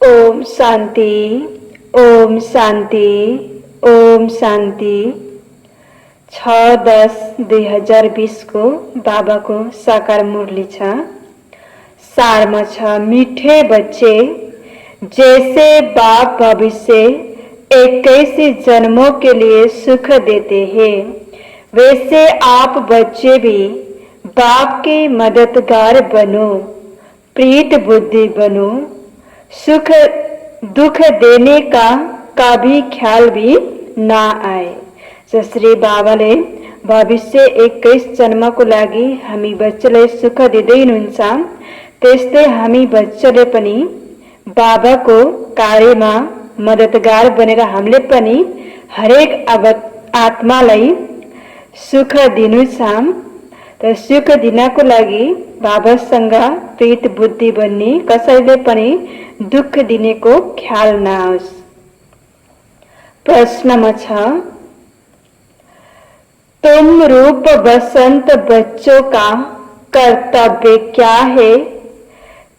ओम शांति, ओम शांति, ओम शांति। 6/10/2020 को बाबा को साकार मुरली छ। सारमा छ, मीठे बच्चे, जैसे बाप भविष्य 21 जन्मों के लिए सुख देते हैं, वैसे आप बच्चे भी बाप के मददगार बनो, प्रीत बुद्धि बनो। सुख दुख देने का भी ख्याल भी ना आए। श्री बाबाले भविष्य 21 जन्मको लागि हामी बच्चालाई सुख दिँदै हुनुहुन्छ। त्यस्तै हामी बच्चाले पनि बाबाको कार्यमा मददगार बनेर हामीले पनि हरेक आत्मालाई सुख दिनु छ। त सुख दिनको लागि बाबासँग प्रीत बुद्धि बन्ने, कसैले पनि दुख दिनेको ख्याल नआओस्। प्रश्नमा छ, तुम रूप बसंत बच्चों का कर्तव्य क्या है?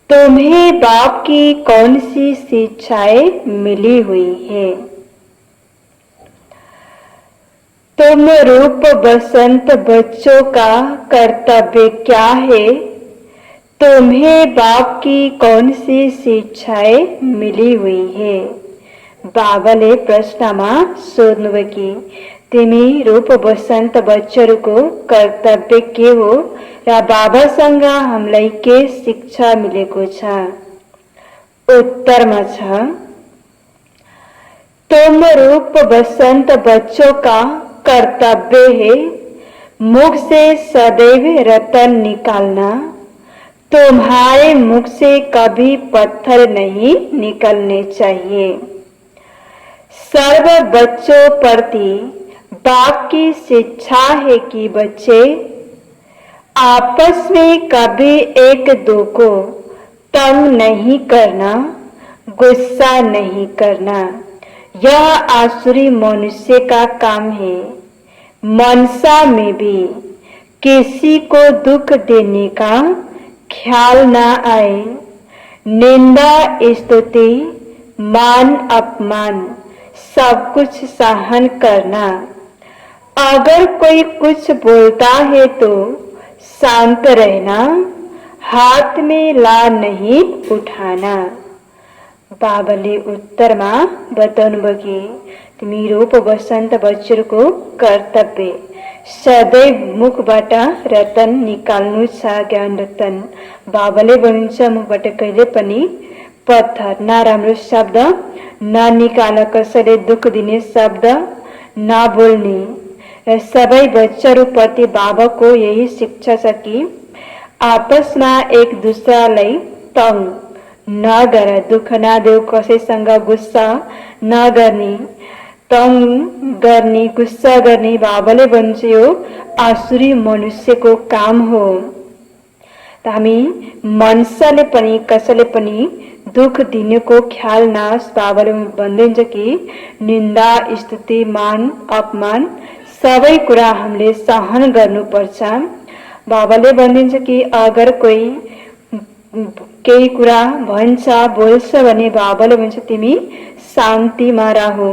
तुम्हें बाप की कौन सी शिक्षाएं मिली हुई है? तुम रूप बसंत बच्चों का कर्तव्य क्या है? तुम्हें बाप की कौन सी शिक्षाएं मिली हुई है? बाबाले प्रश्नमा सोध्नुभयो कि तिमी रूप बसंत बच्चों कर्तव्य के हो र बाबासँग हामीलाई के शिक्षा मिलेको छ? उत्तरमा छ, तुम रूप बसंत बच्चों का कर्तव्य है मुख से सदैव रतन निकालना। तुम्हारे मुख से कभी पत्थर नहीं निकलने चाहिए। सर्व बच्चों प्रति बाप की शिक्षा है कि बच्चे आपस में कभी एक दो को तंग नहीं करना, गुस्सा नहीं करना। यह आसुरी मनुष्य का काम है। मनसा में भी किसी को दुख देने का ख्याल ना आए। निंदा, स्तुति, मान अपमान सब कुछ सहन करना। अगर कोई कुछ बोलता है तो शांत रहना, हाथ में ला नहीं उठाना। बाबाले उत्तरमा बताउनुभयो कि तिमी रूप बसंत बच्चोको कर्तव्य सदैव मुखबाट रतन निकाल्नु छ, ज्ञान रतन। बाबाले भन्नुहुन्छ मुखबाट कहिले पनि पत्थर, नराम्रो शब्द ननिकाल, कसैले दुख दिने शब्द नबोल्ने। र सबै बच्चाहरू प्रति बाबाको यही शिक्षा छ कि आपसमा एक दूसरालाई तंग नगर, दुख नदेऊ, कसैसँग गुस्सा नगर्ने, तंग गर्ने, गुस्सा गर्ने। बाबाले भन्छ यो आसुरी मनुष्यको काम हो। त हामी मनसाले पनि कसैले पनि दुख दिनेको ख्याल नहोस्। बाबाले भन्नुहुन्छ कि निन्दा, स्तुति, मान अपमान सबै कुरा हामीले सहन गर्नुपर्छ। बाबाले भनिदिन्छ कि अगर कोही केही कुरा भन्छ बोल्छ भने बाबाले भन्छ तिमी शान्तिमा रहो।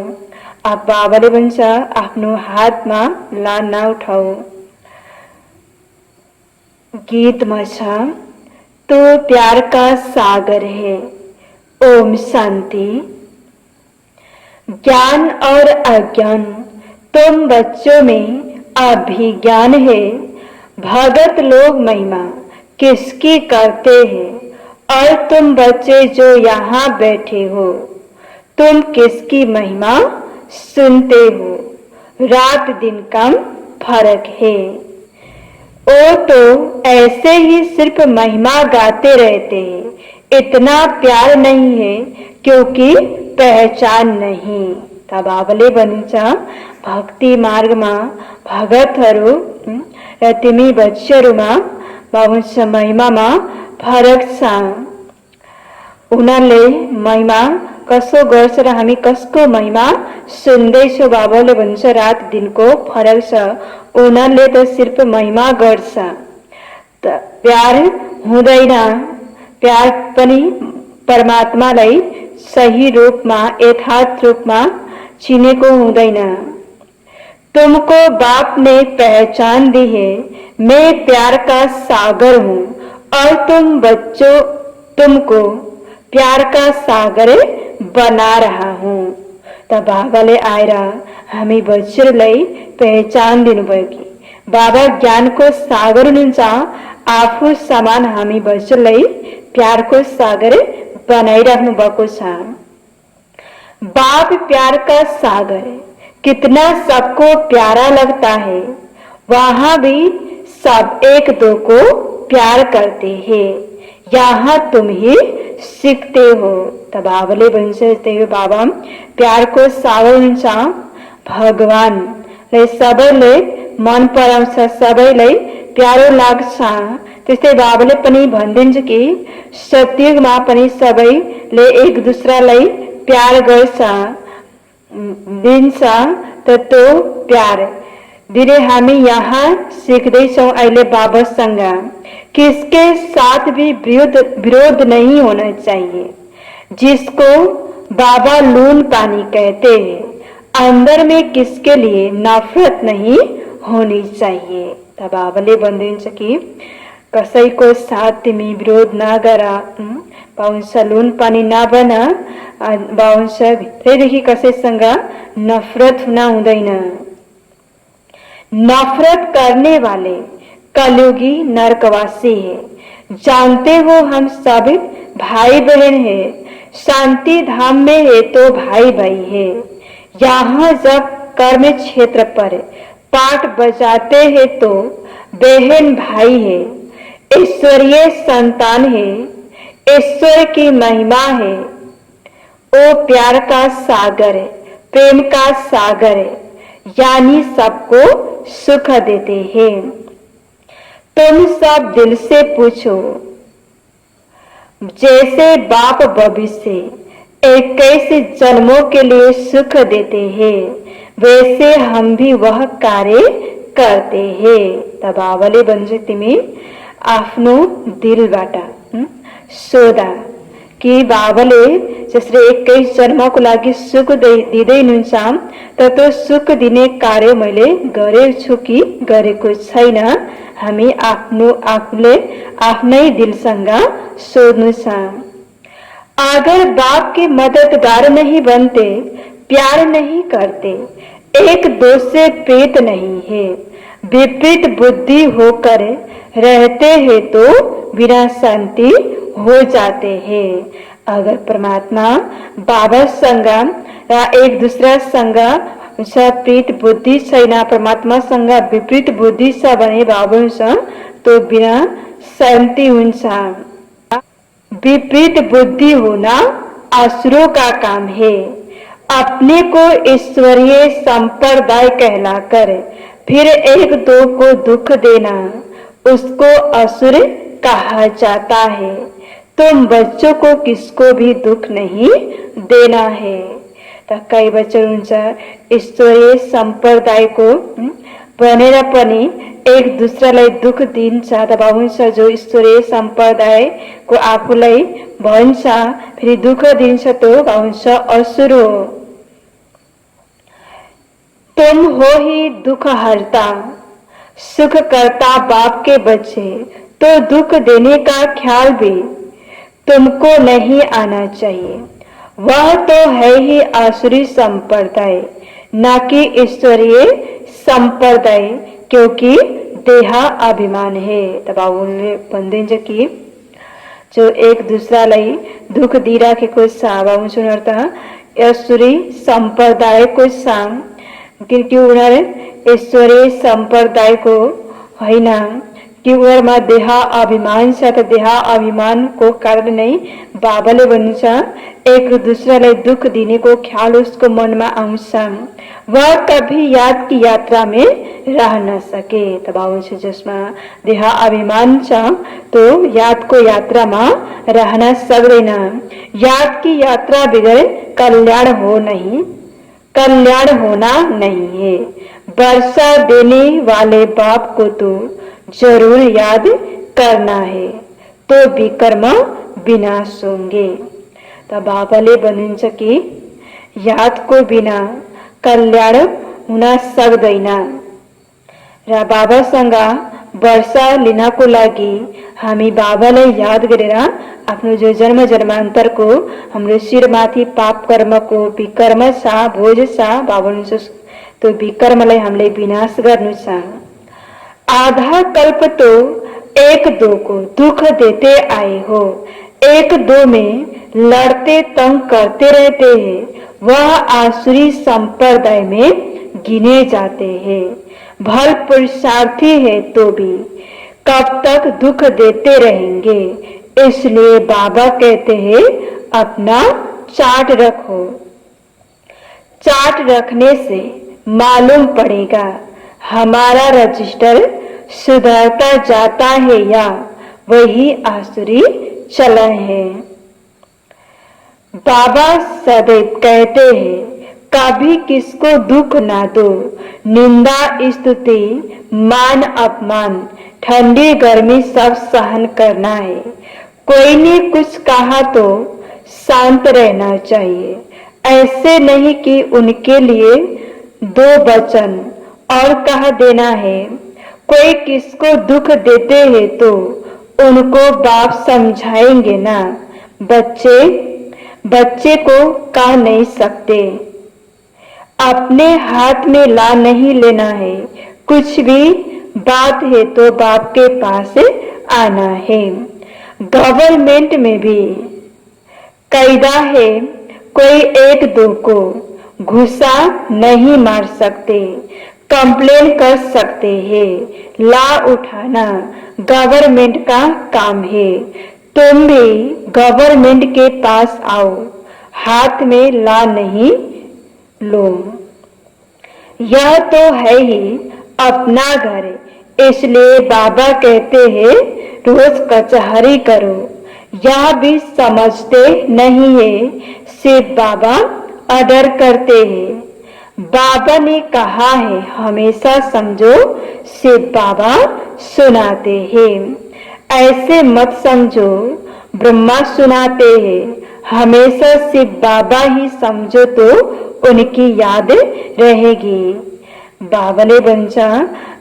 अब बाबाले भन्छ आफ्नो हातमा ला नउठाऊ। गीतमा छ, तो प्यार का सागर है। ओम शांति। ज्ञान और अज्ञान तुम बच्चों में अभिज्ञान है। भगत लोग महिमा किसकी करते हैं और तुम बच्चे जो यहाँ बैठे हो तुम किसकी महिमा सुनते हो? रात दिन कम फर्क है। वो तो ऐसे ही सिर्फ महिमा गाते रहते हैं। इतना प्यार नहीं है क्योंकि पहचान नहीं। तब बाबाले भनिन्छ भक्ति मार्गमा भगतहरू र तिमी बच्चहरूमा बाबुन्छ महिमामा फरक छ। उनीहरूले महिमा कसो गर्छ र हामी कसको महिमा सुन्दैछौँ। बाबाले भन्छ रात दिनको फरक छ। उनीहरूले त सिर्फ महिमा गर्छ, प्यार हुँदैन। प्यार पनि परमात्मालाई सही रूपमा यथार्थ रूपमा चिनेको हुँदैन। तुमको बाप ने पहचान दी है, मैं प्यार का सागर हूँ और तुम बच्चों तुमको प्यार का सागर बना रहा हूँ। त बाबाले आएर हामी बच्चोलाई पहचान दिनुभयो कि बाबा ज्ञानको सागर हुनुहुन्छ, आफू समान हामी बच्चोलाई प्यारको सागर बनाइराख्नु भएको छ। बाप प्यार का सागर कितना सबको प्यारा लगता है, वहां भी सब एक दो को प्यार करते हैं, यहाँ तुम ही सिक्ते हो। त बाबाले भन्छ त्यही बाबा प्यारको सागर हुन्छ, भगवानले सबैले मन पराउँछ, सबैलाई प्यारो लाग्छ। त्यस्तै बाबाले पनि भनिदिन्छ कि सत्युगमा पनि सबैले एक दुसरालाई प्यार गर्छ दिन्छ, त त्यो प्यार दिने हामी यहाँ सीख्दैछौँ अहिले बाबासँग। किसके साथ भी विरोध नहीं होना चाहिए, जिसको बाबा लून पानी कहते हैं, अंदर में किसके लिए नफरत नहीं होनी चाहिए। त बाबाले भनिदिन्छ कि कसैको साथ तिमी विरोध नगर, पाउँछ लुन पानी नबन, पाउँछ भित्रैदेखि कसैसँग नफरत हुन हुँदैन। नफरत करने वाले कलयुगी नरकवासी है, जानते हो हम सब भाई बहन है, शांति धाम में है तो भाई भाई है। यहाँ जब कर्म क्षेत्र पर पाठ बजाते हैं तो बहन भाई है, ईश्वरीय संतान है, ईश्वर की महिमा है। वो प्यार का सागर है, प्रेम का सागर है, यानी सबको सुख देते हैं। तुम सब दिल से पूछो, जैसे बाप भविष्य 21 जन्मों के लिए सुख देते हैं, वैसे हम भी वह कार्य करते हैं। त बाबाले भन्छ तिमी आफ्नो दिलबाट सोधा कि बाबाले जसले 21 जन्मको लागि सुख दिँदै हुनुहुन्छ, त त्यो सुख दिने कार्य मैले गरेछु कि गरेको छैन, हामी आफूले आफ्नै दिलसँग सोध्नु छ। अगर बाप के मददगार नहीं बनते, प्यार नहीं करते, एक दो से प्रीत नहीं है, विपरीत बुद्धि होकर रहते हैं तो बिना शांति हो जाते हैं। अगर परमात्मा बाबा संग र एक दूसरा संग प्रीत बुद्धि छैन, परमात्मा संग विपरीत बुद्धि छ भने बाबा हुन्छ तो बिना शांति हुन्छ। विपरीत बुद्धि होना असुरों का काम है। अपने को ईश्वरीय संप्रदाय कहलाकर फिर एक दो को दुख देना, उसको असुर कहा जाता है। तुम बच्चों को किसको भी दुख नहीं देना है। त कई बच्चों हुन्छ ईश्वरीय संप्रदायको बनेर पनि एक दूसरालाई दुख दिन्छ। त हुन्छ जो ईश्वरीय संप्रदायको आफूलाई भन्छ फेरि दुख दिन्छ तो हुन्छ असुर हो। तुम हो ही दुख हरता, सुख करता बाप के बच्चे, तो दुख देने का ख्याल भी तुमको नहीं आना चाहिए। वह तो है ही आसुरी संप्रदाय, न कि ईश्वरीय संप्रदाय, क्योंकि देहा अभिमान है। तब उनले भनिदिन्छ कि जो एक दूसरालाई दुख दिइराखेको छ हुन्छ उनीहरू त आसुरी सम्प्रदायको छ, किनकि उनीहरू ईश्वरीय सम्प्रदायको होइन, कि उनीहरूमा देह अभिमान छ। त देह अभिमानको कारण नै बाबाले भन्नुहुन्छ एक दूसरालाई दुख दिने को ख्याल उसको मनमा आउँछ, वह कभी याद की यात्रा में रह न सके। तब आउँछ जसमा देह अभिमान छ तो याद को यात्रा में रहना सक्दैन। याद की यात्रा बगैर कल्याण होना नहीं है। वर्षा देने वाले बाप को तो जरूर याद करना है, तो विकर्म विनाश होंगे। त बाबाले भन्नुहुन्छ कि यादको बिना कल्याण हुन सक्दैन र बाबासँग वर्षा लिनको लागि हामी बाबालाई याद गरेर आफ्नो जो जन्म जन्मान्तरको हाम्रो शिरमाथि पाप कर्मको विकर्म छ भोज छ बाबा त्यो विकर्मलाई हामीले विनाश गर्नु छ। आधा कल्प तो एक दो को दुख देते आए हो, एक दो में लड़ते तंग करते रहते हैं, वह आसुरी संप्रदाय में गिने जाते हैं। भल पुरुषार्थी है तो भी कब तक दुख देते रहेंगे, इसलिए बाबा कहते हैं अपना चार्ट रखो। चार्ट रखने से मालूम पड़ेगा हमारा रजिस्टर सुधरता जाता है या वही आसुरी चलन है। बाबा सदैव कहते हैं कभी किसको दुख ना दो, निंदा स्तुति मान अपमान ठंडी गर्मी सब सहन करना है। कोई ने कुछ कहा तो शांत रहना चाहिए, ऐसे नहीं कि उनके लिए दो वचन और कह देना है। कोई किसको दुख देते हैं तो उनको बाप समझाएंगे ना, बच्चे को कह नहीं सकते। अपने हाथ में ला नहीं लेना है, कुछ भी बात है तो बाप के पास आना है। गवर्नमेंट में भी कायदा है, कोई एक दो को घुसा नहीं मार सकते, कंप्लेन कर सकते हैं। ला उठाना गवर्नमेंट का काम है, तुम भी गवर्नमेंट के पास आओ, हाथ में ला नहीं लो। यह तो है ही अपना घर, इसलिए बाबा कहते हैं रोज कचहरी करो। यह भी समझते नहीं है, सिर्फ बाबा ऑर्डर करते हैं। बाबा ने कहा है हमेशा समझो, सिर्फ बाबा सुनाते हैं। ऐसे मत समझो ब्रह्मा सुनाते हैं, हमेशा सिर्फ बाबा ही समझो तो उनकी याद रहेगी। बाबाले भन्छ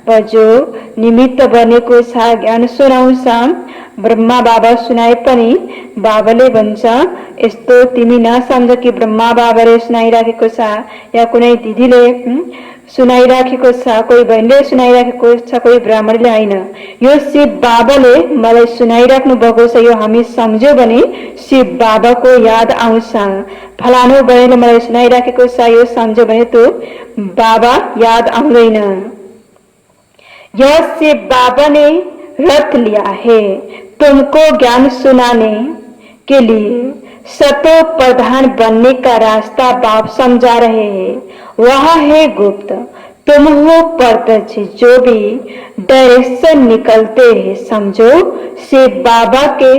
बजो निमित्त बनेको छ ज्ञान सुनाउँछ। ब्रह्मा बाबा सुनाए पनि बाबाले भन्छ यस्तो तिमी नसम्झ कि ब्रह्मा बाबाले सुनाइराखेको छ या कुनै दिदीले सुनाइराखेको छ, कोही बहिनीले सुनाइराखेको छ, कोही ब्राह्मणले होइन। यो शिव बाबाले मलाई सुनाइराख्नु भएको छ, यो हामी सम्झ्यौं भने शिव बाबाको याद आउँछ। फलानु बहिनीले मलाई सुनाइराखेको छ, यो सम्झ्यौं भने त्यो बाबा याद आउँदैन। यह शिव बाबा ने रख लिया है तुमको ज्ञान सुनाने के लिए। सतो प्रधान बनने का रास्ता बाप समझा रहे हैं, वह है गुप्त, तुम हो प्रत्यक्ष। जो भी डायरेक्शन निकलते हैं समझो शिव बाबा के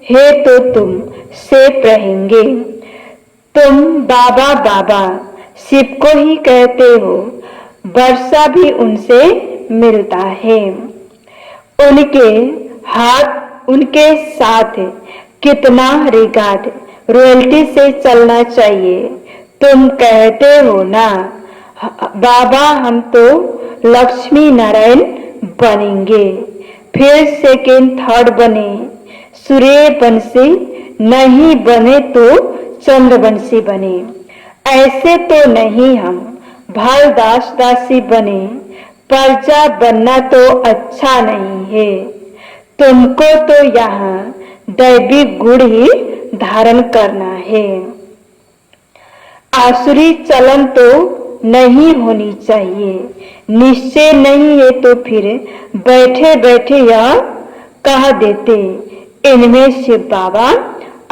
है तो तुम सेफ रहेंगे। तुम बाबा बाबा शिव को ही कहते हो, वर्षा भी उनसे मिलता है। उनके हाथ उनके साथ कितना रिगार्ड रॉयल्टी से चलना चाहिए। तुम कहते हो ना बाबा हम तो लक्ष्मी नारायण बनेंगे, फिर सेकेंड थर्ड बने, सूर्यवंशी नहीं बने तो चंद्रवंशी बने। ऐसे तो नहीं हम भाल दास दासी बने, प्रजा बनना तो अच्छा नहीं है। तुमको तो यहाँ दैवी गुण ही धारण करना है। आसुरी चलन तो नहीं होनी चाहिए। निश्चय नहीं है तो फिर बैठे बैठे यह कह देते इनमें शिव बाबा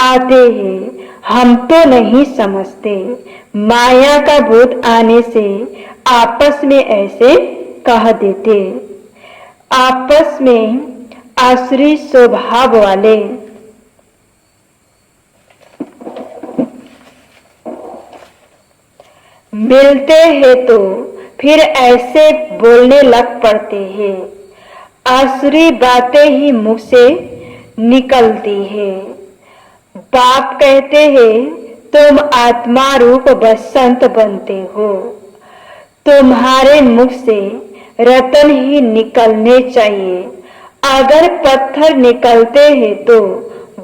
आते हैं, हम तो नहीं समझते। माया का भूत आने से आपस में ऐसे कह देते। आपस में आसुरी स्वभाव वाले मिलते हैं तो फिर ऐसे बोलने लग पड़ते हैं। आसुरी बातें ही मुख से निकलती है। बाप कहते हैं तुम आत्मा रूप बसंत बनते हो, तुम्हारे मुख से रतन ही निकलने चाहिए। अगर पत्थर निकलते हैं तो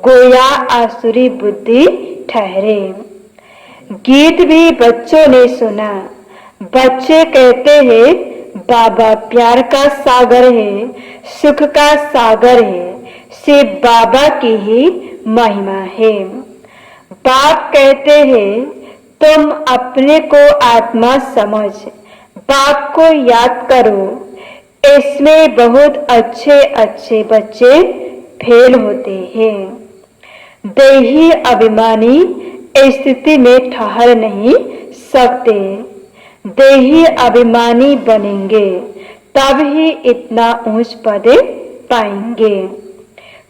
गोया आसुरी बुद्धि ठहरे। गीत भी बच्चों ने सुना। बच्चे कहते हैं बाबा प्यार का सागर है, सुख का सागर है, सिर्फ बाबा की ही महिमा है। बाप कहते हैं तुम अपने को आत्मा समझ बाप को याद करो। इसमें बहुत अच्छे अच्छे बच्चे फेल होते हैं। देही अभिमानी स्थिति में ठहर नहीं सकते। देही अभिमानी बनेंगे तब ही इतना ऊंच पद पाएंगे।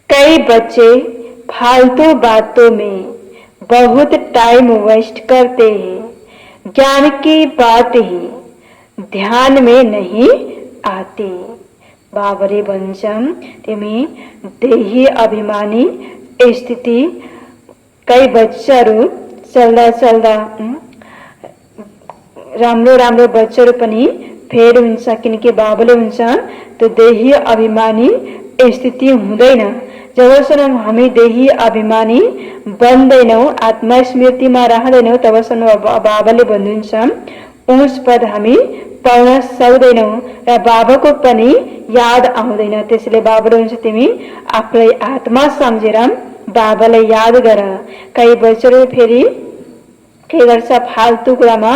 कई बच्चे फालतू बातों में बहुत टाइम वेस्ट करते हैं। ज्ञान की बात ही ध्यान में नहीं आती। बाबरे पंचम तेमी देही अभिमानी स्थिति कई बच्चाहरू चल्दा राम्रो राम्रो बच्चाहरू पनि फेल हुन्छ, किनकि बाबुले हुन्छ त्यो देही अभिमानी स्थिति हुँदैन। जबसम्म हामी देही अभिमानी बन्दैनौँ, आत्मस्मृतिमा रहँदैनौँ, तबसम्म बाबाले भन्नुहुन्छ उस पद हामी पाउन सक्दैनौँ र बाबाको पनि याद आउँदैन। त्यसैले बाबाले हुन्छ तिमी आफूलाई आत्मा सम्झेर बाबालाई याद गर। कई बच्चाहरू फेरि के गर्छ फाल्तु कुरामा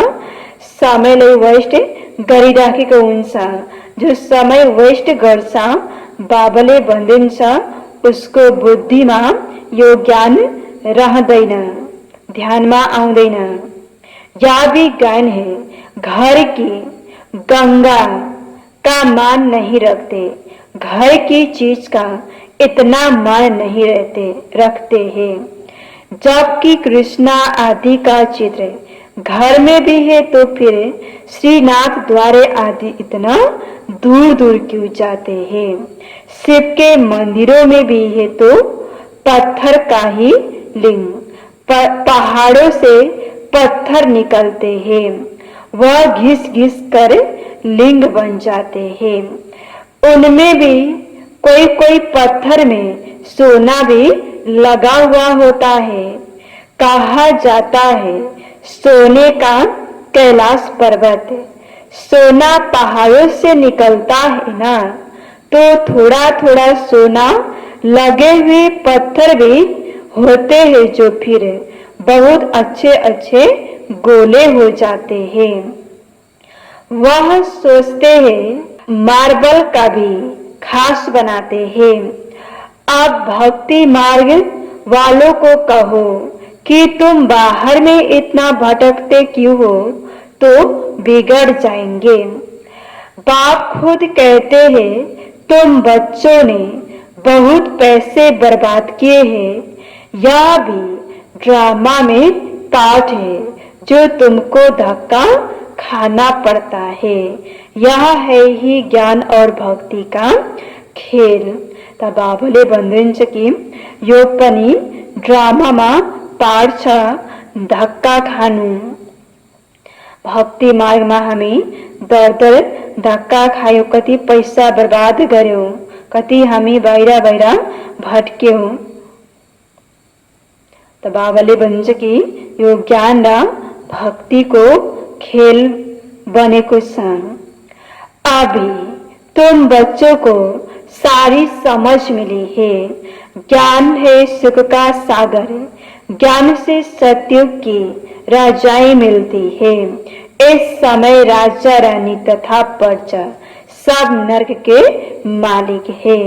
समयलाई वेस्ट गरिराखेको हुन्छ। जो समय वेस्ट गर्छ बाबाले भनिदिन्छ उसको बुद्धिमा यो ज्ञान रहँदैन, ध्यानमा आउँदैन। यह भी ज्ञान है, घर की गंगा का मान नहीं रखते, घर की चीज का इतना मान नहीं रखते हैं। जबकि कृष्णा आदि का चित्र घर में भी है तो फिर श्रीनाथ द्वारे आदि इतना दूर दूर क्यों जाते हैं। शिव के मंदिरों में भी है तो पत्थर का ही लिंग, पहाड़ों से पत्थर निकलते हैं, वह घिस घिस कर लिंग बन जाते हैं। उनमें भी कोई कोई पत्थर में सोना भी लगा हुआ होता है। कहा जाता है सोने का कैलाश पर्वत, सोना पहाड़ों से निकलता है ना, तो थोड़ा थोड़ा सोना लगे हुए पत्थर भी होते हैं जो फिर बहुत अच्छे अच्छे गोले हो जाते हैं। वह सोचते हैं मार्बल का भी खास बनाते हैं। अब भक्ति मार्ग वालों को कहो कि तुम बाहर में इतना भटकते क्यों हो, तो बिगड़ जाएंगे। बाप खुद कहते हैं तुम बच्चों ने बहुत पैसे बर्बाद किए हैं। यह भी ड्रामा में पार्ट है जो तुमको धक्का खाना पड़ता है। यह है ही ज्ञान और भक्ति का खेल। त बाबाले भन्नुहुन्छ कि यो पनि ड्रामामा पार्ट छ, धक्का खानु। भक्ति मार्गमा हामी दर दर धक्का खायौं, कति पैसा बर्बाद गर्यौं, कति हामी बाहिर बाहिर भट्क्यौं। त बाबाले भन्नुहुन्छ कि यो ज्ञान र भक्तिको खेल बनेको छ। अभी तुम बच्चों को सारी समझ मिली है। ज्ञान है सुख का सागर, ज्ञान से सतयुग की राजाएं मिलती है। इस समय राजा रानी तथा प्रजा सब नरक के मालिक है।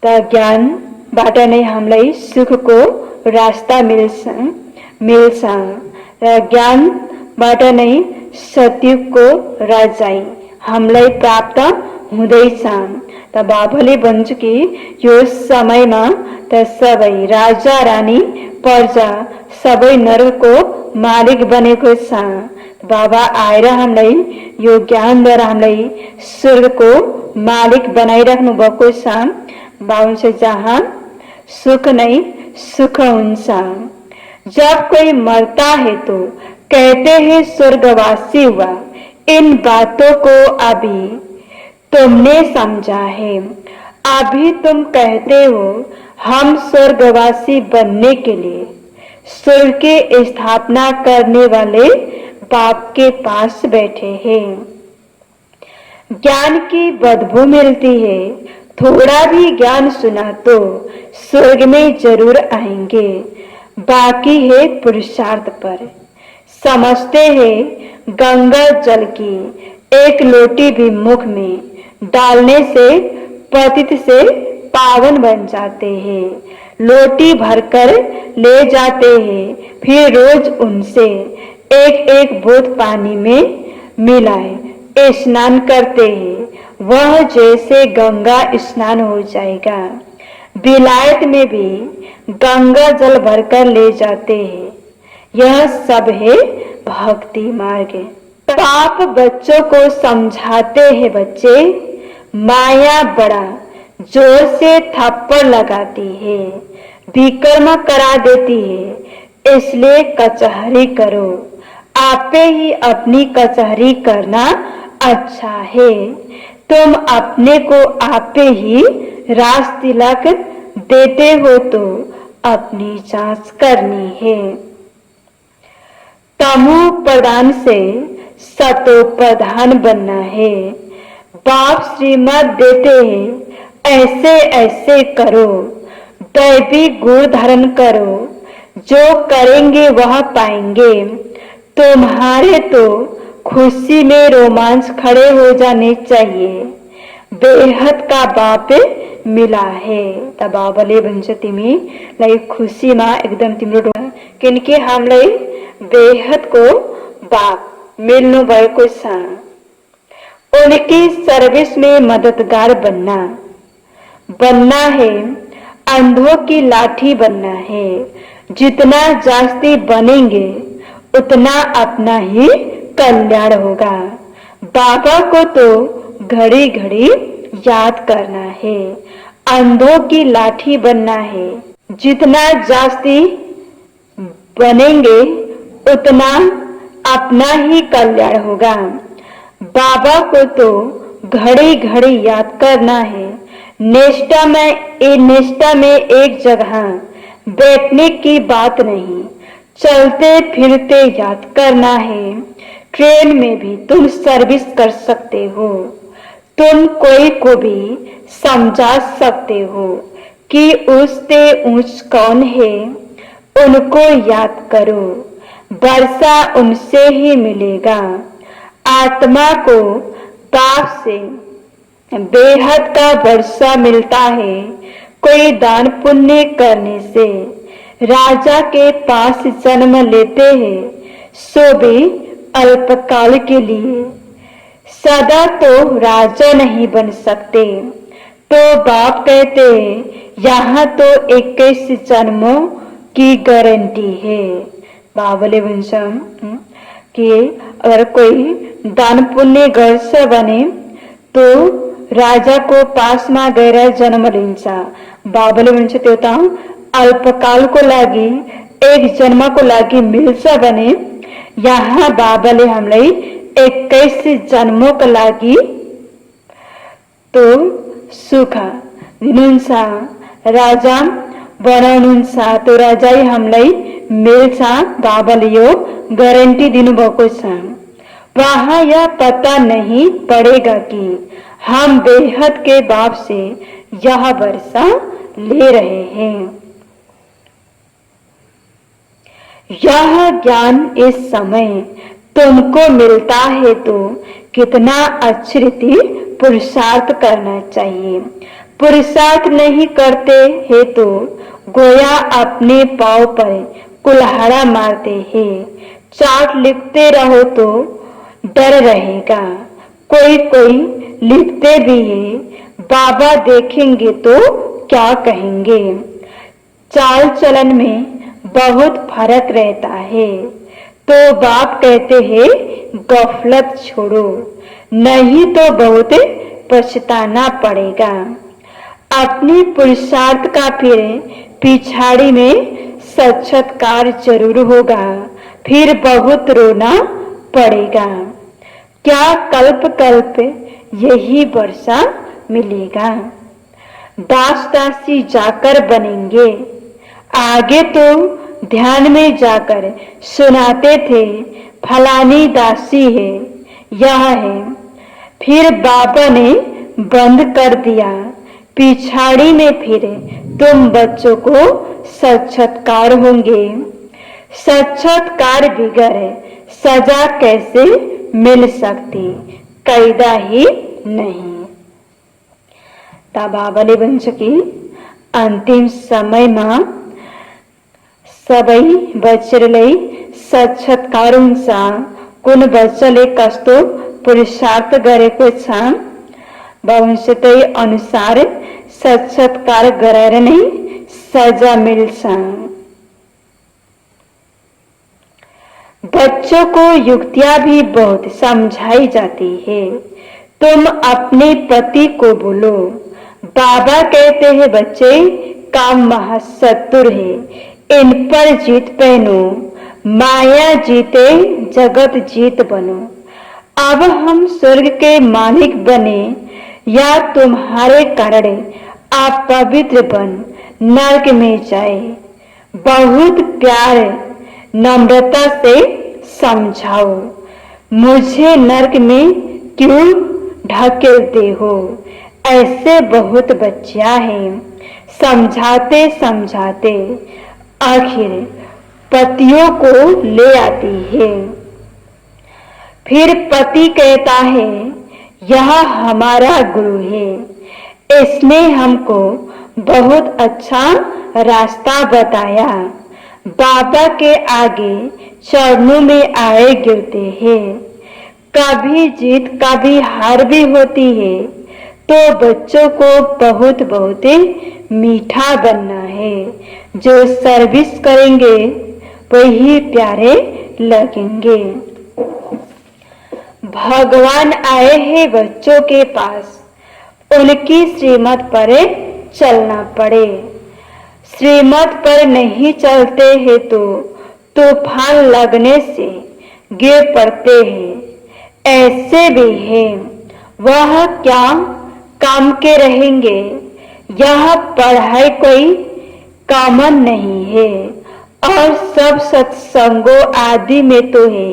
त ज्ञानबाट नै हामीलाई सुखको रास्ता मिल्छ र ज्ञानबाट नै सतयुगको राजाई हामीलाई प्राप्त हुँदैछ। त बाबाले भन्छ कि यो समयमा त सबै राजा रानी प्रजा सबै नरकको मालिक बनेको छ। बाबा आएर हामीलाई यो ज्ञानद्वारा हामीलाई स्वर्गको मालिक बनाइराख्नु भएको छ। बाबा जहाँ सुख नहीं सुख उनसा। जब कोई मरता है तो कहते हैं स्वर्गवासी हुआ। इन बातों को अभी तुमने समझा है। अभी तुम कहते हो हम स्वर्गवासी बनने के लिए स्वर्ग की स्थापना करने वाले बाप के पास बैठे हैं। ज्ञान की बदबू मिलती है। थोड़ा भी ज्ञान सुना तो स्वर्ग में जरूर आएंगे। बाकी है पुरुषार्थ पर। समझते हैं गंगा जल की एक लोटी भी मुख में डालने से पतित से पावन बन जाते हैं। लोटी भरकर ले जाते हैं, फिर रोज उनसे एक एक बूंद पानी में मिलाए स्नान करते हैं। वह जैसे गंगा स्नान हो जाएगा। विलायत में भी गंगा जल भरकर ले जाते हैं। यह सब है भक्ति मार्ग। बाप बच्चों को समझाते हैं, बच्चे माया बड़ा जोर से थप्पड़ लगाती है, विकर्म करा देती है। इसलिए कचहरी करो। आपे ही अपनी कचहरी करना अच्छा है। तुम अपने को आपे ही राज तिलक देते हो तो अपनी जांच करनी है। तमो प्रधान से सतो प्रधान बनना है। बाप श्रीमत देते हैं, ऐसे ऐसे करो, दैवी गुण धारण करो, जो करेंगे वह पाएंगे। तुम्हारे तो खुशी में रोमांच खड़े हो जाने चाहिए। बेहद का बाप मिला है त बाबले भन्छ तिमी लाई खुसीमा एकदम तिम्रो किनकि हामीलाई बेहदको बाप मिल्नु भएको छ। उनकी सर्विस में मददगार बनना है। अंधों की लाठी बनना है। जितना जास्ती बनेंगे उतना अपना ही कल्याण होगा। बाबा को तो घड़ी घड़ी याद करना है। अंधों की लाठी बनना है। जितना जास्ती बनेंगे उतना अपना ही कल्याण होगा। बाबा को तो घड़ी घड़ी याद करना है। निष्ठा में एक जगह बैठने की बात नहीं, चलते फिरते याद करना है। ट्रेन में भी तुम सर्विस कर सकते हो। तुम कोई को भी समझा सकते हो कि उससे ऊंच कौन है। उनको याद करो, वर्षा उनसे ही मिलेगा। आत्मा को बाप से बेहद का वर्षा मिलता है। कोई दान पुण्य करने से राजा के पास जन्म लेते हैं, सो भी अल्पकाल के लिए। सदा तो राजा नहीं बन सकते। तो बाप कहते हैं यहाँ तो 21 जन्मों की गारंटी है। बाबले भन्छन् कि अगर कोई दान पुण्य गर्छ भने तो राजा को पास में गएर जन्म लिन्छ। बाबले भन्छ त्यो त अल्पकालको लागि एक जन्मको लागि मिल्छ भने यहाँ बाबाले हामीलाई 21 जन्मको लागि तो सुख दिनुहुन्छ, राजा बनाउनुहुन्छ। त्यो राजा हामीलाई मिल्छ। बाबाले यो गारंटी दिनुभएको छ। वहाँ यह पता नहीं पड़ेगा कि हम बेहद के बाप से यह वर्षा ले रहे हैं। यह ज्ञान इस समय तुमको मिलता है तो कितना अक्षरिति पुरुषार्थ करना चाहिए। पुरुषार्थ नहीं करते हैं तो गोया अपने पाँव पर कुल्हाड़ा मारते हैं। चार्ट लिखते रहो तो डर रहेगा। कोई कोई लिखते भी है, बाबा देखेंगे तो क्या कहेंगे। चाल चलन में बहुत फर्क रहता है। तो बाप कहते हैं गफलत छोड़ो, नहीं तो बहुत पछताना पड़ेगा। अपनी पुरुषार्थ का फिर पिछाड़ी में साक्षात्कार जरूर होगा, फिर बहुत रोना पड़ेगा। क्या कल्प कल्प यही वर्षा मिलेगा? दास दासी जाकर बनेंगे। आगे तो ध्यान में जाकर सुनाते थे, फलानी दासी है, यह है। फिर बाबा ने बंद कर दिया। पिछाड़ी में फिर तुम बच्चों को साक्षात्कार होंगे। साक्षात्कार बिगर सजा कैसे मिल सकती? कायदा ही नहीं। बाबाले बंचकी अंतिम समय में सबई बच्चले साक्षात्कारुंचा कुन बच्चले कस्तो पुरुषार्थ गरेको छ, भविष्य अनुसार साक्षात्कार गरेर नै सजा मिल्छ। बच्चों को युक्तियां भी बहुत समझाई जाती है। तुम अपने पति को बोलो, बाबा कहते हैं बच्चे काम महाशत्रु है, इन पर जीत पहनो, माया जीते जगत जीत बनो। अब हम स्वर्ग के मालिक बने या तुम्हारे कारण आप पवित्र बन नरक में जाए। बहुत प्यार नम्रता से समझाओ, मुझे नरक में क्यों ढकेलते हो? ऐसे बहुत बच्चियां हैं। समझाते समझाते आखिर पतियों को ले आती है। फिर पति कहता है, यह हमारा गुरु है, इसने हमको बहुत अच्छा रास्ता बताया। बाबा के आगे चरणों में आए गिरते हैं। कभी जीत कभी हार भी होती है, तो बच्चों को बहुत बहुत मीठा बनना है। जो सर्विस करेंगे वही प्यारे लगेंगे। भगवान आए हैं बच्चों के पास, उनकी श्रीमत पर चलना पड़े। श्रीमत पर नहीं चलते हैं तो तूफान लगने से गिर पड़ते हैं। ऐसे भी हैं, वह क्या काम के रहेंगे। यह पढ़ाई कोई कॉमन नहीं है, और सब सत्संगों आदि में तो है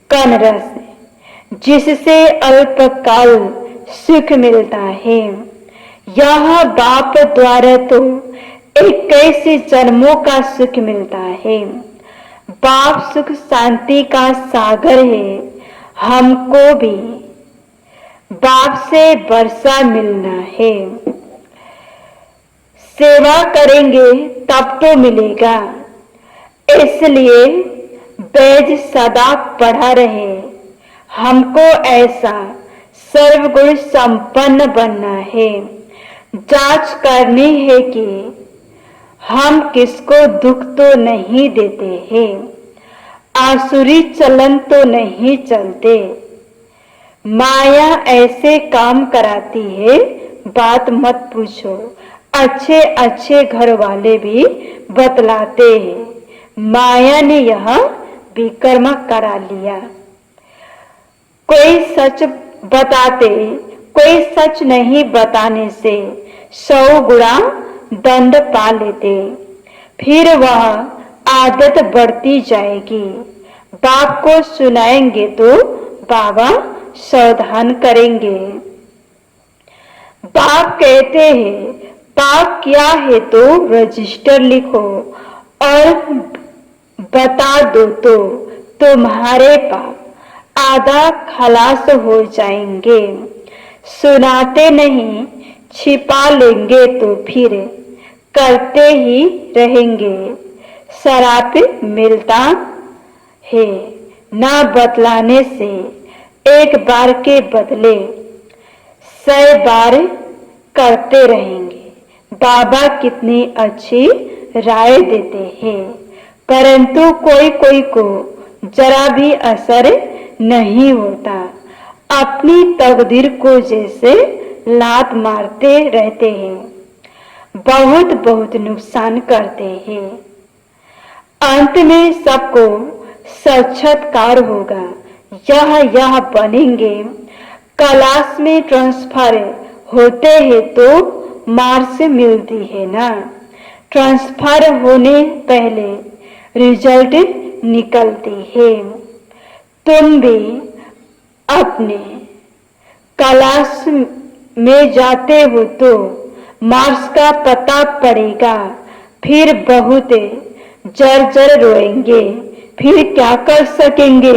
कनरस, जिससे अल्पकाल सुख मिलता है। यह बाप द्वारा तो 21 जन्मों का सुख मिलता है। बाप सुख शांति का सागर है। हमको भी बाप से वर्षा मिलना है। सेवा करेंगे तब तो मिलेगा, इसलिए वेद सदा पढ़ा रहे। हमको ऐसा सर्वगुण संपन्न बनना है। जांच करनी है कि हम किसको दुख तो नहीं देते हैं, आसुरी चलन तो नहीं चलते। माया ऐसे काम कराती है, बात मत पूछो। अच्छे अच्छे घर वाले भी बतलाते हैं, माया ने यह विकर्म करा लिया। कोई सच बताते, कोई सच नहीं बताने से 100 गुना दंड पा लेते। फिर वह आदत बढ़ती जाएगी। बाप को सुनाएंगे तो बाबा सावधान करेंगे। बाप कहते हैं, पाप क्या है तो रजिस्टर लिखो और बता दो तो तुम्हारे पाप आधा खलास हो जाएंगे। सुनाते नहीं, छिपा लेंगे तो फिर करते ही रहेंगे। शराप मिलता है ना बतलाने से, एक बार के बदले 100 बार करते रहेंगे। बाबा कितनी अच्छी राय देते हैं, परंतु कोई कोई को जरा भी असर नहीं होता। अपनी तकदीर को जैसे लात मारते रहते हैं। बहुत बहुत नुकसान करते हैं। अंत में सबको साक्षात्कार होगा। यह बनेंगे। कैलाश में ट्रांसफर होते हैं तो मार्क्स मिलती है ना। ट्रांसफर होने पहले रिजल्ट निकलती है। तुम भी अपने कैलाश में जाते हो तो मार्क्स का पता पड़ेगा। फिर बहुत जर रोएंगे। फिर क्या कर सकेंगे?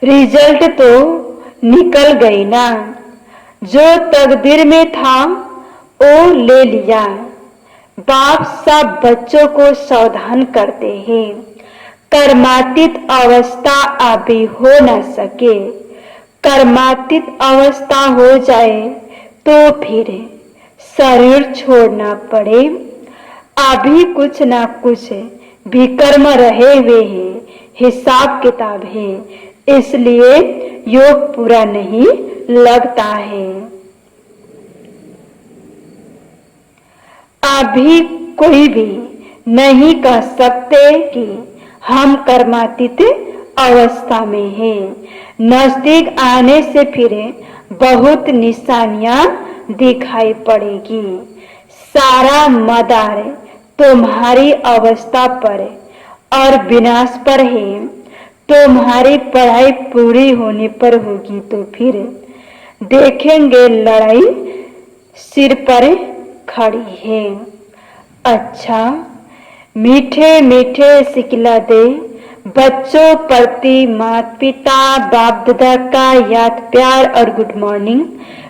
रिजल्ट तो निकल गई ना। जो तकदीर में था वो ले लिया। बाप सब बच्चों को सावधान करते हैं। कर्मातीत अवस्था अभी हो न सके। कर्मातीत अवस्था हो जाए तो फिर शरीर छोड़ना पड़े। अभी कुछ ना कुछ विकर्म रहे हुए हैं, हिसाब किताब है, इसलिए योग पूरा नहीं लगता है। अभी कोई भी नहीं कह सकते कि हम कर्मातीत अवस्था में हैं। नजदीक आने से फिर बहुत निशानियां दिखाई पड़ेगी। सारा मदार तुम्हारी अवस्था पर और विनाश पर है। तुम्हारी पढ़ाई पूरी होने पर होगी तो फिर देखेंगे लड़ाई सिर पर खड़ी है। अच्छा, मीठे मीठे सिखला दे बच्चों प्रति माता पिता बाप दादा का याद प्यार और गुड मॉर्निंग।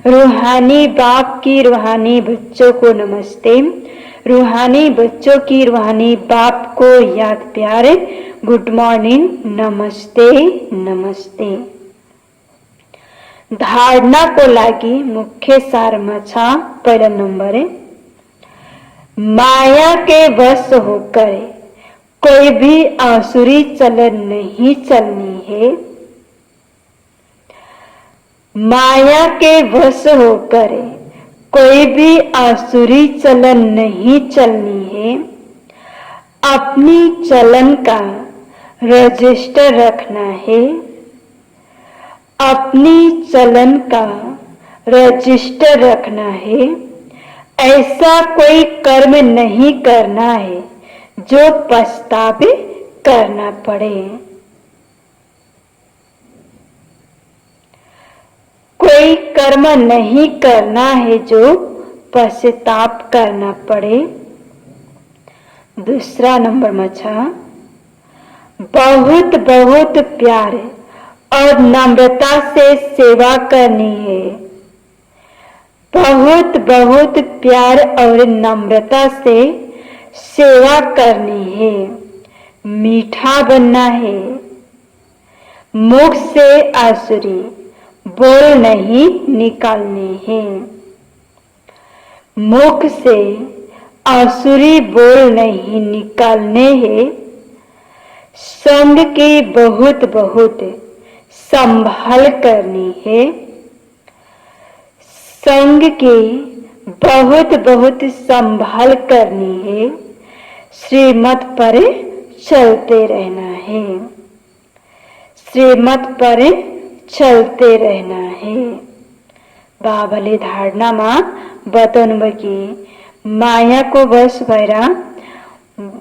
रूहानी बाप की रूहानी बच्चों को नमस्ते। रूहानी बच्चों की रूहानी बाप को याद प्यार गुड मॉर्निंग, नमस्ते नमस्ते। धारणा को लागी मुख्य सार मछा। पहला नंबर है, माया के वश होकर कोई भी आसुरी चलन नहीं चलनी है। माया के वश होकर कोई भी आसुरी चलन नहीं चलनी है। अपनी चलन का रजिस्टर रखना है। अपनी चलन का रजिस्टर रखना है। ऐसा कोई कर्म नहीं करना है जो पछतावे करना पड़े। कोई कर्म नहीं करना है जो पश्चाताप करना पड़े। दूसरा नंबर मछा, बहुत बहुत प्यार और नम्रता से सेवा करनी है। बहुत बहुत प्यार और नम्रता से सेवा करनी है। मीठा बनना है। मुख से आसुरी बोल नहीं निकालने हैं। मुख से आसुरी बोल नहीं निकालने हैं। संग की बहुत बहुत संभाल करनी है। संग की बहुत बहुत संभाल करनी है। श्रीमत पर चलते रहना है। श्रीमत पर चलते रहना है। बाबाले धारणा में बताउनु कि माया को वश भएर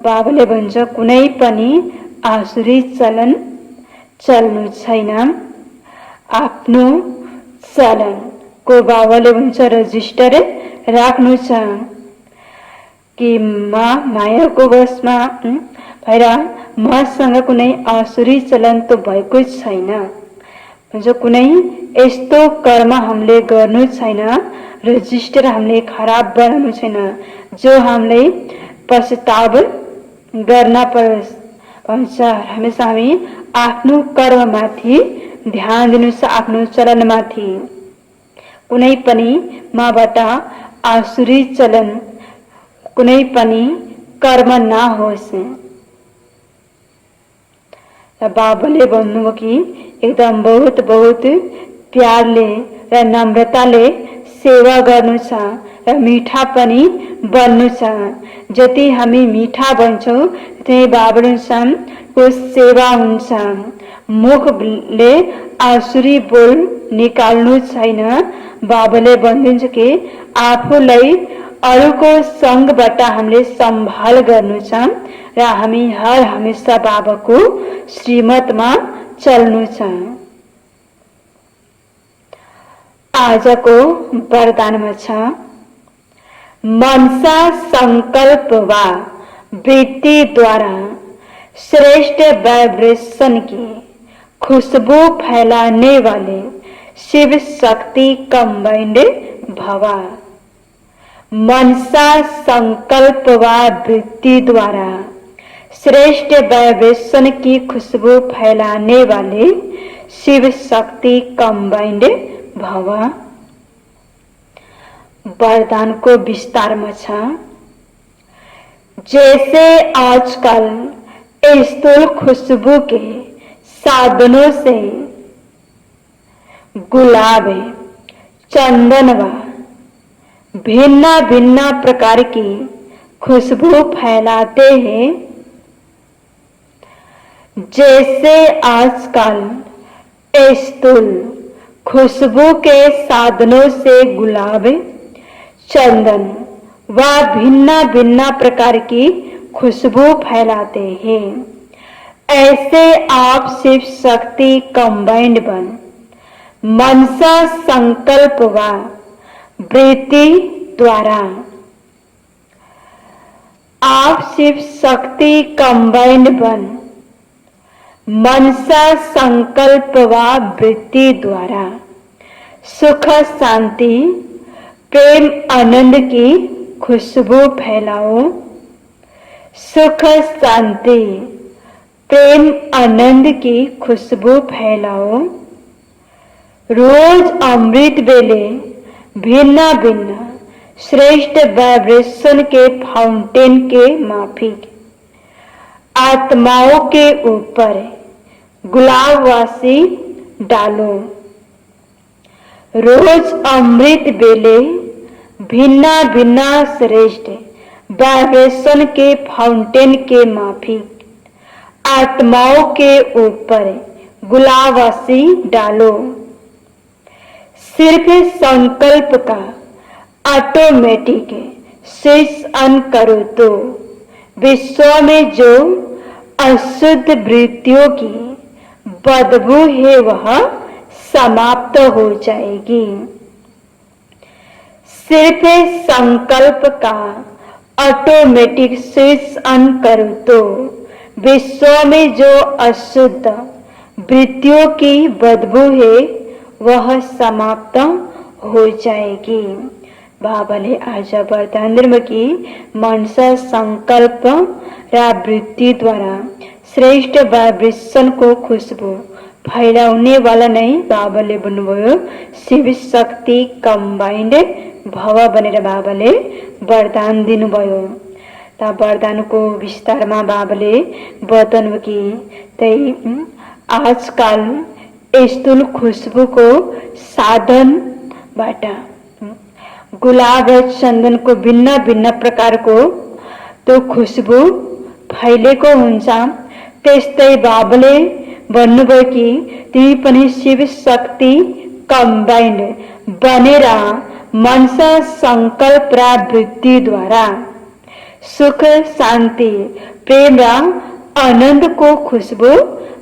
बाबाले भन्छ कुनै पनि आसुरी चलन चल्नु छैन। आफ्नो चलन को बाबाले भन्छ रजिस्टर राख्नु छ कि मायाको वशमा भएर मसँग कुनै आसुरी चलन त भएको छैन। भन्छ कुनै यस्तो कर्म हामीले गर्नु छैन, रजिस्टर हामीले खराब बनाउनु छैन जो हामीले पश्चाताप गर्न परोस्। भन्छ हमेशा हामी आफ्नो कर्ममाथि ध्यान दिनु छ, आफ्नो चलनमाथि। कुनै पनि माबाट आसुरी चलन कुनै पनि कर्म नहोस्। बाबाले भन्नुभयो कि एकदम बहुत बहुत प्यारले र नम्रताले सेवा गर्नु छ, र मीठा पनि बन्नु छ। जति हामी मीठा बन्छौँ त्यही बाबाको सेवा हुन्छ। मुखले आसुरी बोल निकाल्नु छैन। बाबाले भन्नुहुन्छ कि आफूलाई अरूको सङ्गबाट हामीले सम्भाल गर्नु छ र हामी हर हमेशा बाबाको श्रीमतमा चल्नु छ। आजको वरदानमा छ, मनसा संकल्प व वृत्ति द्वारा श्रेष्ठ वाइब्रेशन की खुशबू फैलाने वाले शिव शक्ति कंबाइंड भवा। मनसा संकल्प व वृत्ति द्वारा श्रेष्ठ वाइब्रेशन की खुशबू फैलाने वाले शिव शक्ति कंबाइंड भवा। वरदान को विस्तार में छ, जैसे आजकल स्थूल खुशबू के साधनों से गुलाब, चंदन व भिन्न भिन्न प्रकार की खुशबू फैलाते हैं, जैसे आजकल स्थूल खुशबू के साधनों से गुलाब, चंदन व भिन्न भिन्न प्रकार की खुशबू फैलाते हैं, ऐसे आप शिव शक्ति कंबाइंड बन मनसा संकल्प व वृत्ति द्वारा आप शिव शक्ति कंबाइंड बन मनसा संकल्प व वृत्ति द्वारा सुख, शांति, प्रेम, आनंद की खुशबू फैलाओ। सुख, शांति, प्रेम, आनंद की खुशबू फैलाओ। रोज अमृत वेले भिन्न भिन्न श्रेष्ठ वाइब्रेशन के फाउंटेन के माफिक आत्माओं के ऊपर गुलाब वासी डालो। रोज अमृत वेले भिन्न भिन्न श्रेष्ठ वाइब्रेशन के फाउंटेन के माफिक आत्माओं के ऊपर गुलाब वासी डालो। सिर्फ संकल्प का ऑटोमेटिक स्विच ऑन करो तो विश्व में जो अशुद्ध वृत्तियों की बदबू है वह समाप्त हो जाएगी। सिर्फ संकल्प का ऑटोमेटिक स्विच ऑन करो तो विश्व में जो अशुद्ध वृत्तियों की बदबू है वह समाप्त हो जाएगी। बाबाले आज वरदान की मनसा संकल्प र वृत्ति द्वारा श्रेष्ठ वाइब्रेशन को खुशबू फैलाउने वाला नहीं बाबाले भन्नुभयो शिव शक्ति कंबाइंड भव भनेर बाबाले वरदान दिनुभयो। त वरदानको विस्तारमा बाबाले बताउनु कि त्यही आजकल स्थूल खुशबू को साधनबाट गुलाब र चन्दन को भिन्न भिन्न प्रकार को तो खुशबू फैलेको हुन्छ। त्यस्तै बाबाले भन्नुभयो कि तिमी पनि शिव शक्ति कंबाइंड बनेर मनसा संकल्प र वृत्ति द्वारा सुख, शान्ति, प्रेम र आनंद को खुशबू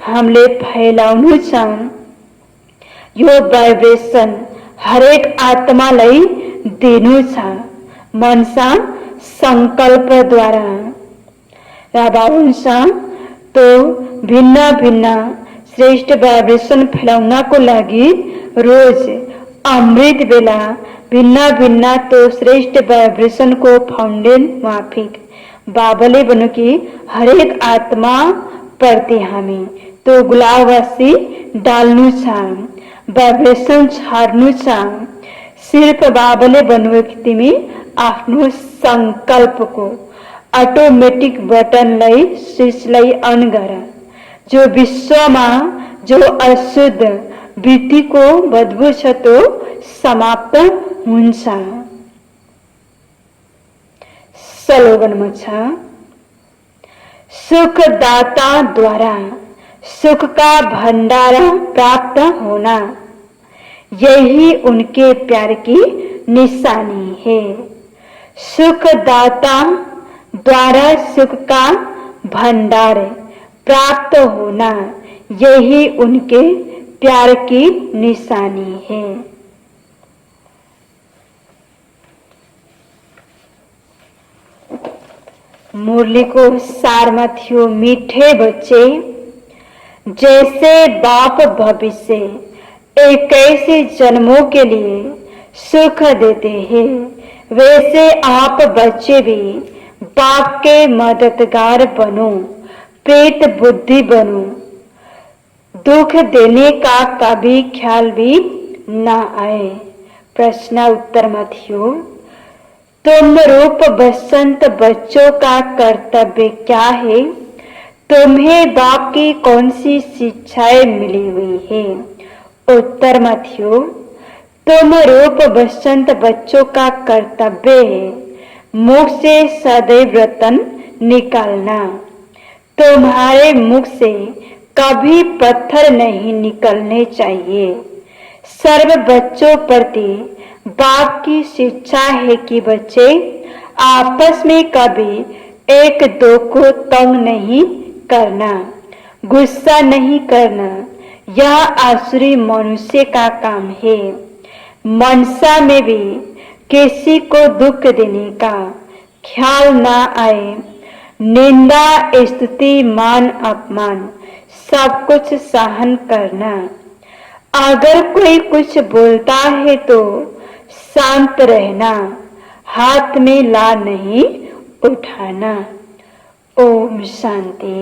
हामीले फैलाउनु छ। यो वाइब्रेशन हरेक आत्मालाई दिनु छ मनसा संकल्प द्वारा र बाबुन्छ तो भिन्न भिन्न श्रेष्ठ वाइब्रेशन फैलाउनको लागि रोज अमृत बेला भिन्न भिन्न तो श्रेष्ठ वाइब्रेशन को फाउंडेन माफिक बाबाले भन्नु कि हरेक आत्मा प्रति हामी तो गुलाबवासी डाल्नु छ, वाइब्रेशन छाड्नु छ। सिर्फ बाबाले भन्नुभयो कि तिमी आफ्नो संकल्पको ऑटोमेटिक बटनलाई स्विचलाई अन गर। जो विश्वमा जो अशुद्ध वृत्तिको बदबू छ तो समाप्त हुन्छ। स्लोगन मच्छा। सुखदाता द्वारा सुख का भंडारा प्राप्त होना, यही उनके प्यार की निशानी है। सुखदाता द्वारा सुख का भंडार प्राप्त होना, यही उनके प्यार की निशानी है। मुरली को सार मथियो, मीठे बच्चे, जैसे बाप भविष्य 21 जन्मों के लिए सुख देते हैं, वैसे आप बच्चे भी बाप के मददगार बनो, प्रेत बुद्धि बनो। दुख देने का कभी ख्याल भी ना आए। प्रश्न उत्तर मथियो, तुम रूप बसंत बच्चों का कर्तव्य क्या है? तुम्हें बाप की कौन सी शिक्षाएं मिली हुई है? उत्तर मथियो, तुम रूप बसंत बच्चों का कर्तव्य है मुख से सदैव रतन निकालना। तुम्हारे मुख से कभी पत्थर नहीं निकलने चाहिए। सर्व बच्चों प्रति बाप की शिक्षा है कि बच्चे आपस में कभी एक दो को तंग नहीं करना, गुस्सा नहीं करना। यह आसुरी मनुष्य का काम है। मनसा में भी किसी को दुख देने का ख्याल ना आए। निंदा, स्तुति, मान अपमान सब कुछ सहन करना। अगर कोई कुछ बोलता है तो शांत रहना, हाथ में ला नहीं उठाना। ओम शांति।